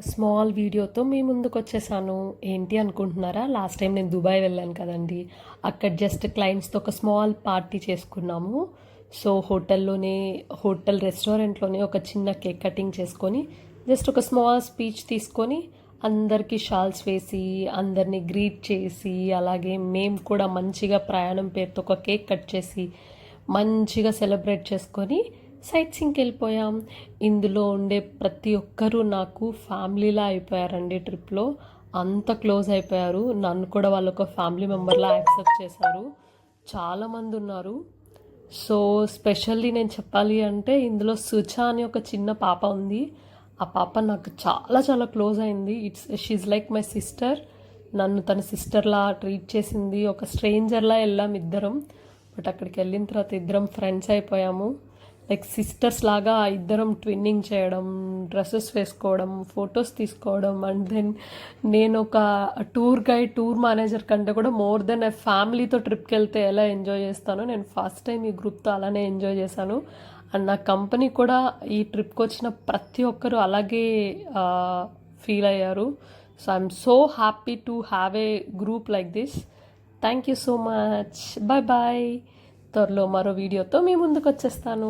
Small వీడియోతో మీ ముందుకు వచ్చేసాను. ఏంటి అనుకుంటున్నారా? లాస్ట్ టైం నేను దుబాయ్ వెళ్ళాను కదండి. అక్కడ జస్ట్ క్లయింట్స్తో ఒక స్మాల్ పార్టీ చేసుకున్నాము. సో హోటల్ రెస్టారెంట్లోనే ఒక చిన్న కేక్ కటింగ్ చేసుకొని జస్ట్ ఒక స్మాల్ స్పీచ్ తీసుకొని అందరికీ షాల్స్ వేసి అందరినీ గ్రీట్ చేసి అలాగే మేము కూడా మంచిగా ప్రయాణం పేరుతో ఒక కేక్ కట్ చేసి మంచిగా సెలబ్రేట్ చేసుకొని సైట్ సింగ్కి వెళ్ళిపోయాం. ఇందులో ఉండే ప్రతి ఒక్కరూ నాకు ఫ్యామిలీలా అయిపోయారండి. ట్రిప్లో అంత క్లోజ్ అయిపోయారు. నన్ను కూడా వాళ్ళు ఒక ఫ్యామిలీ మెంబర్లా యాక్సెప్ట్ చేశారు. చాలామంది ఉన్నారు. సో స్పెషల్లీ నేను చెప్పాలి అంటే ఇందులో సుచా అని ఒక చిన్న పాప ఉంది. ఆ పాప నాకు చాలా చాలా క్లోజ్ అయింది. She's like my sister. నన్ను తన సిస్టర్లా ట్రీట్ చేసింది. ఒక స్ట్రేంజర్లా వెళ్ళాం ఇద్దరం. బట్ అక్కడికి వెళ్ళిన తర్వాత ఇద్దరం ఫ్రెండ్స్ అయిపోయాము. లైక్ సిస్టర్స్ లాగా ఇద్దరం ట్విన్నింగ్ చేయడం, డ్రెస్సెస్ వేసుకోవడం, ఫొటోస్ తీసుకోవడం. అండ్ దెన్ నేను ఒక టూర్ మేనేజర్ కంటే కూడా మోర్ దెన్ ఫ్యామిలీతో ట్రిప్కి వెళ్తే ఎలా ఎంజాయ్ చేస్తానో నేను ఫస్ట్ టైం ఈ గ్రూప్తో అలానే ఎంజాయ్ చేశాను. అండ్ నా కంపెనీ కూడా ఈ ట్రిప్కి వచ్చిన ప్రతి ఒక్కరు అలాగే ఫీల్ అయ్యారు. So I'm so happy to have a group like this. Thank you so much. Bye bye. త్వరలో మరో వీడియోతో మీ ముందుకు వచ్చేస్తాను.